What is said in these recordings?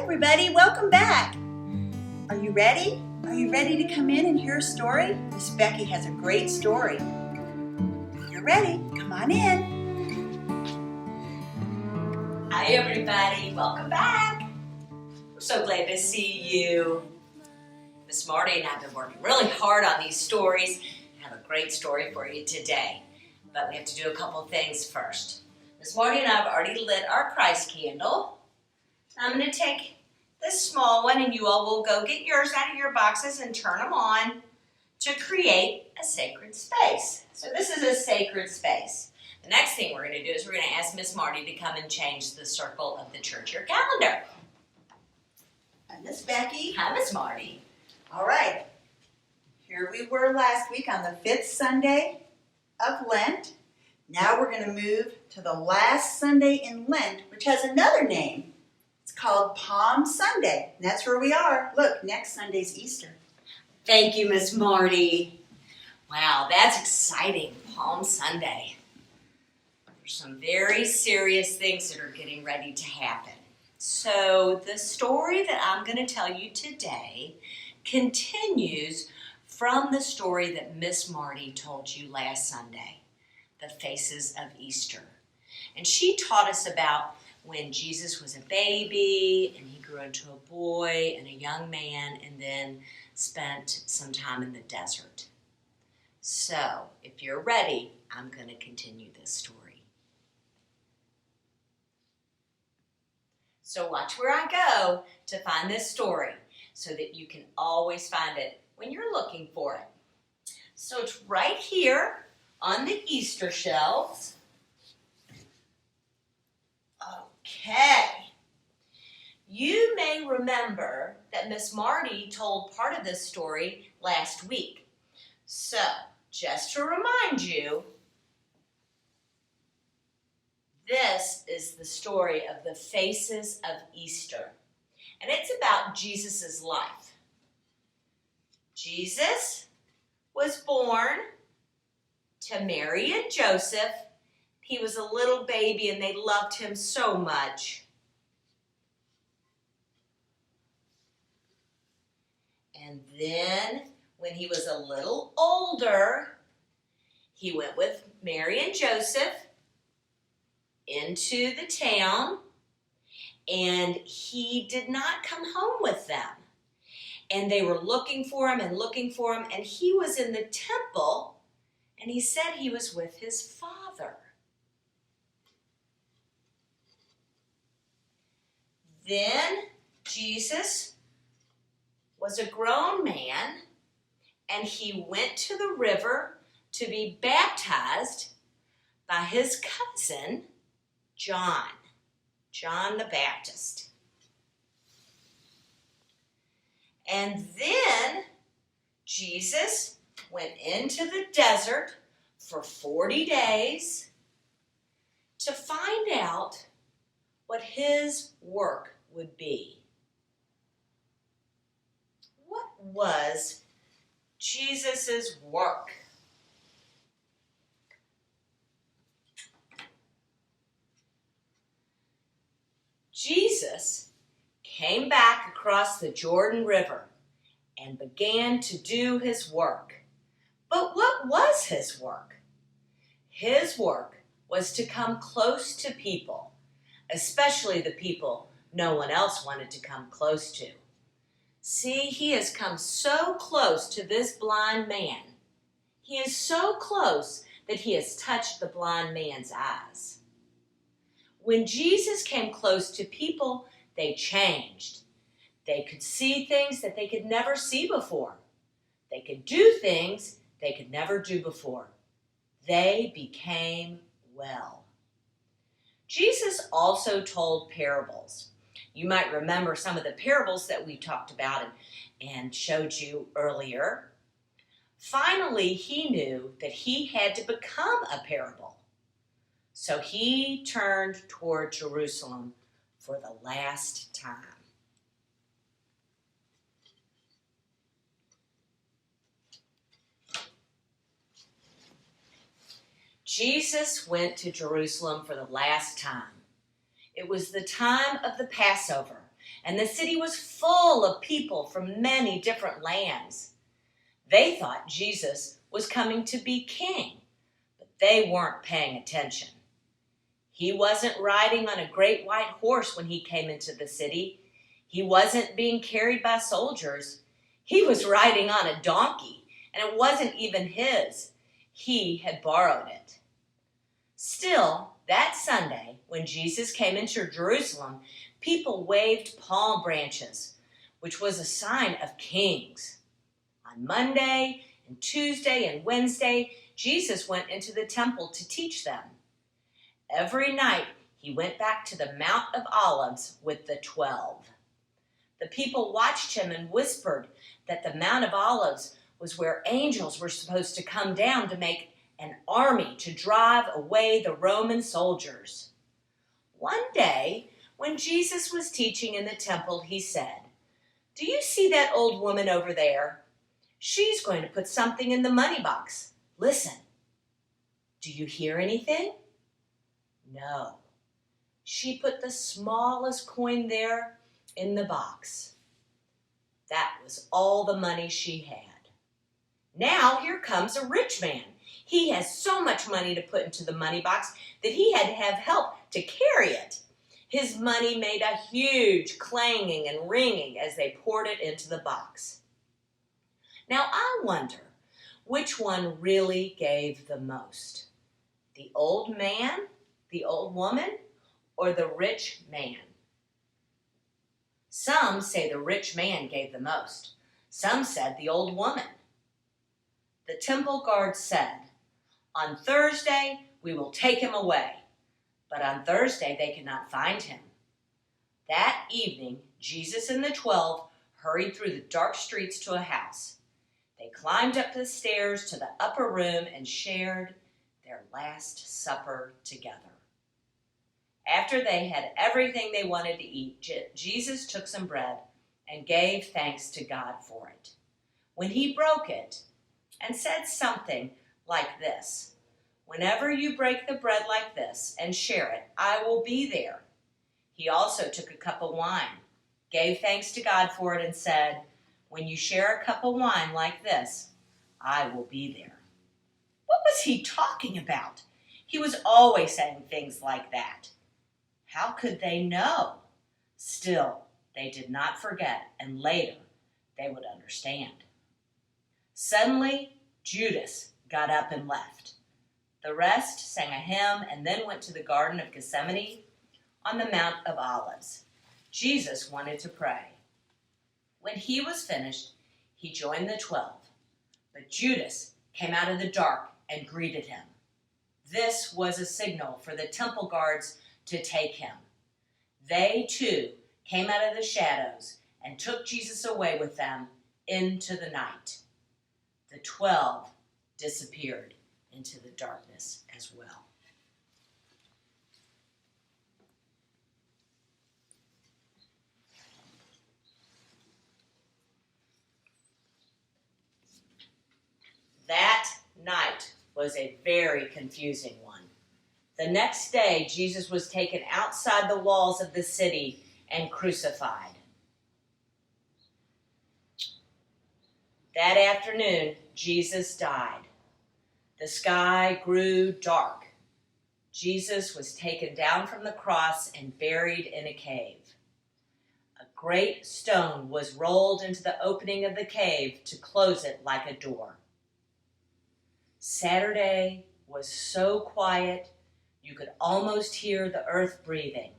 everybody, welcome back. Are you ready? Are you ready to come in and hear a story? Miss Becky has a great story. If you're ready, come on in. Hi everybody, welcome back. We're so glad to see you. Miss Marti and I have been working really hard on these stories. I have a great story for you today, but we have to do a couple things first. Miss Marti and I have already lit our Christ candle. I'm going to take this small one and you all will go get yours out of your boxes and turn them on to create a sacred space. So this is a sacred space. The next thing we're going to do is we're going to ask Miss Marti to come and change the circle of the church year calendar. Hi, Miss Becky. Hi, Miss Marti. All right. Here we were last week on the 5th Sunday of Lent. Now we're going to move to the last Sunday in Lent, which has another name. It's called Palm Sunday. And that's where we are. Look, next Sunday's Easter. Thank you, Miss Marti. Wow, that's exciting. Palm Sunday. There's some very serious things that are getting ready to happen. So the story that I'm going to tell you today continues from the story that Miss Marti told you last Sunday, the Faces of Easter. And she taught us about when Jesus was a baby and he grew into a boy and a young man and then spent some time in the desert. So if you're ready, I'm going to continue this story. So watch where I go to find this story so that you can always find it when you're looking for it. So it's right here on the Easter shelves. Okay. You may remember that Miss Marti told part of this story last week. So just to remind you, this is the story of the Faces of Easter. And it's about Jesus' life. Jesus was born to Mary and Joseph. He was a little baby and they loved him so much. And then when he was a little older, he went with Mary and Joseph into the town, and he did not come home with them. And they were looking for him, and he was in the temple, and he said he was with his father. Then Jesus was a grown man, and he went to the river to be baptized by his cousin, John the Baptist. And then Jesus went into the desert for 40 days to find out what his work would be. What was Jesus' work? Jesus came back across the Jordan River and began to do his work. But what was his work? His work was to come close to people, especially the people no one else wanted to come close to. See, he has come so close to this blind man. He is so close that he has touched the blind man's eyes. When Jesus came close to people, they changed. They could see things that they could never see before. They could do things they could never do before. They became well. Jesus also told parables. You might remember some of the parables that we talked about and showed you earlier. Finally, he knew that he had to become a parable. So he turned toward Jerusalem for the last time. Jesus went to Jerusalem for the last time. It was the time of the Passover, and the city was full of people from many different lands. They thought Jesus was coming to be king, but they weren't paying attention. He wasn't riding on a great white horse when he came into the city. He wasn't being carried by soldiers. He was riding on a donkey, and it wasn't even his. He had borrowed it. Still, that Sunday, when Jesus came into Jerusalem, people waved palm branches, which was a sign of kings. On Monday and Tuesday and Wednesday, Jesus went into the temple to teach them. Every night, he went back to the Mount of Olives with the 12. The people watched him and whispered that the Mount of Olives was where angels were supposed to come down to make an army to drive away the Roman soldiers. One day, when Jesus was teaching in the temple, he said, "Do you see that old woman over there? She's going to put something in the money box. Listen. Do you hear anything?" No. She put the smallest coin there in the box. That was all the money she had. Now here comes a rich man. He has so much money to put into the money box that he had to have help to carry it. His money made a huge clanging and ringing as they poured it into the box. Now I wonder which one really gave the most. The old man, the old woman, or the rich man? Some say the rich man gave the most. Some said the old woman. The temple guard said, "On Thursday we will take him away." But on Thursday they could not find him. That evening, Jesus and the 12 hurried through the dark streets to a house. They climbed up the stairs to the upper room and shared their Last Supper together. After they had everything they wanted to eat, Jesus took some bread and gave thanks to God for it. When he broke it and said something like this, "Whenever you break the bread like this and share it, I will be there." He also took a cup of wine, gave thanks to God for it, and said, "When you share a cup of wine like this, I will be there." What was he talking about? He was always saying things like that. How could they know? Still, they did not forget, and later they would understand. Suddenly, Judas got up and left. The rest sang a hymn and then went to the Garden of Gethsemane on the Mount of Olives. Jesus wanted to pray. When he was finished, he joined the 12. But Judas came out of the dark and greeted him. This was a signal for the temple guards to take him. They, too, came out of the shadows and took Jesus away with them into the night. The 12 disappeared into the darkness as well. That night was a very confusing one. The next day, Jesus was taken outside the walls of the city and crucified. That afternoon, Jesus died. The sky grew dark. Jesus was taken down from the cross and buried in a cave. A great stone was rolled into the opening of the cave to close it like a door. Saturday was so quiet, you could almost hear the earth breathing.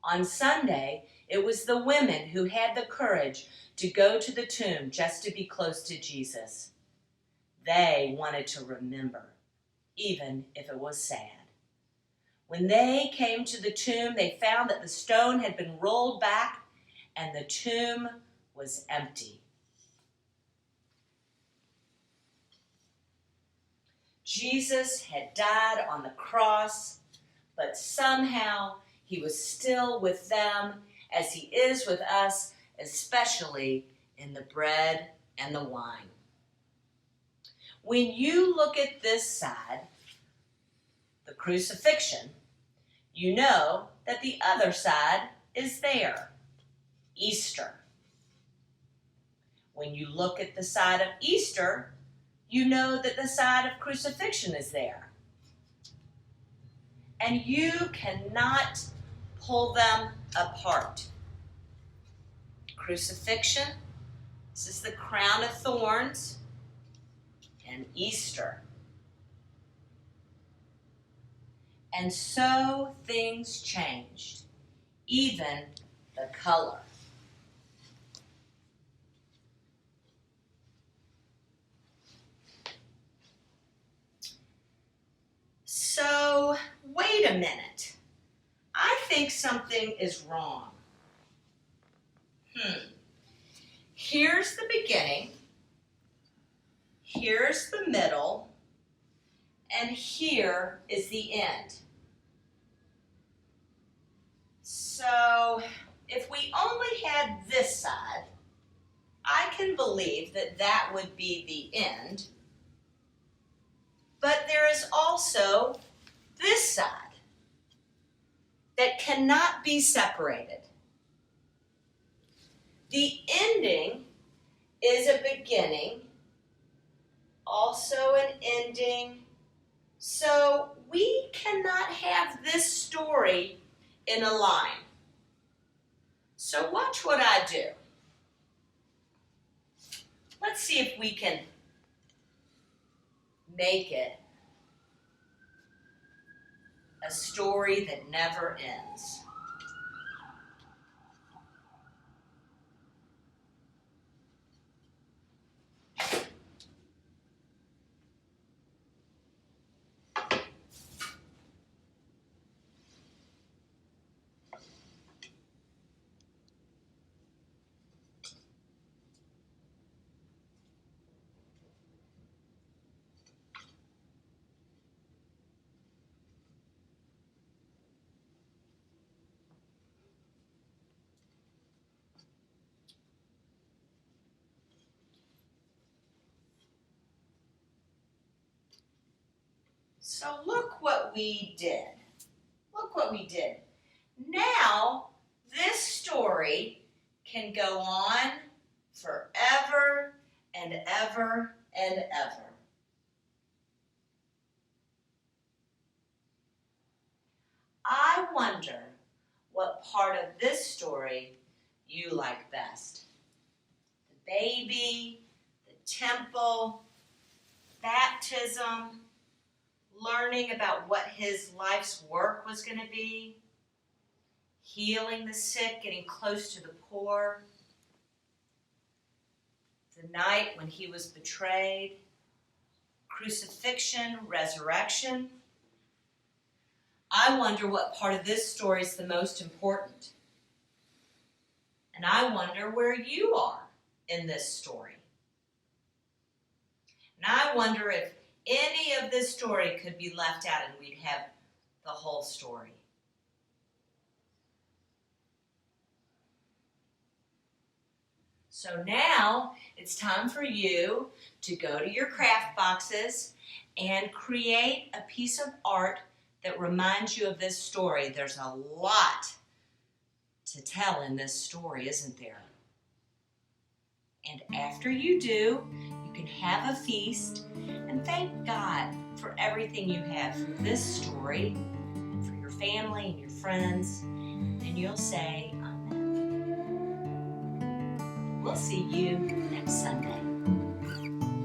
On Sunday, it was the women who had the courage to go to the tomb just to be close to Jesus. They wanted to remember, even if it was sad. When they came to the tomb, they found that the stone had been rolled back and the tomb was empty. Jesus had died on the cross, but somehow he was still with them as he is with us, especially in the bread and the wine. When you look at this side, the crucifixion, you know that the other side is there? Easter. When you look at the side of Easter, you know that the side of crucifixion is there. And you cannot pull them apart. Crucifixion, this is the crown of thorns, and Easter. And so things changed, even the color. So, wait a minute. I think something is wrong. Here's the beginning, here's the middle, and here is the end. So, if we only had this side, I can believe that that would be the end. But there is also this side that cannot be separated. The ending is a beginning, also an ending. So we cannot have this story in a line. So watch what I do. Let's see if we can make it a story that never ends. So look what we did. Look what we did. Now, this story can go on forever and ever and ever. I wonder what part of this story you like best. The baby, the temple, baptism, learning about what his life's work was going to be, healing the sick, getting close to the poor, the night when he was betrayed, crucifixion, resurrection. I wonder what part of this story is the most important. And I wonder where you are in this story. And I wonder if any of this story could be left out and we'd have the whole story. So now it's time for you to go to your craft boxes and create a piece of art that reminds you of this story. There's a lot to tell in this story, isn't there? And after you do, you can have a feast and thank God for everything you have from this story and for your family and your friends. And you'll say, Amen. We'll see you next Sunday.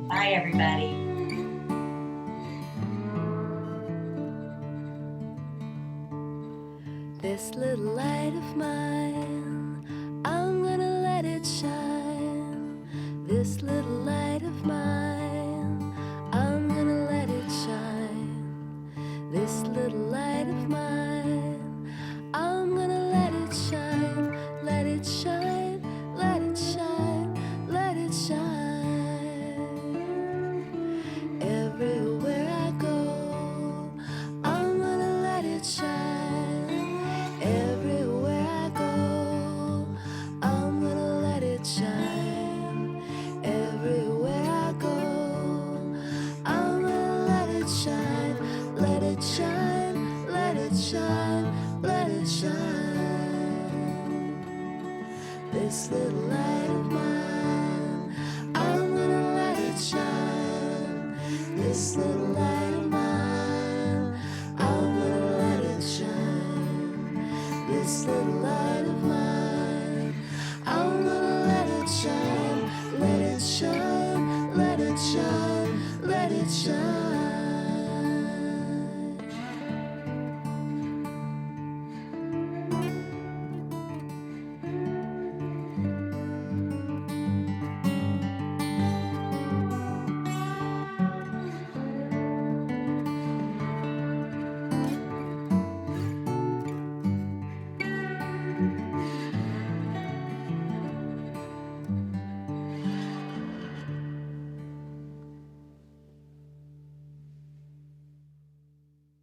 Bye, everybody. This little light of mine, I'm gonna let it shine. This little light of mine, I'm gonna let it shine. This little light of mine, I'm gonna let it shine. Let it shine, let it shine, let it shine. Everywhere I go, I'm gonna let it shine. Everywhere I go, I'm gonna let it shine. Everywhere I go, This little light of mine, I'm gonna let it shine. This little light of mine, I'm gonna let it shine. This little light of mine, I'm gonna let it shine. Let it shine, let it shine, let it shine.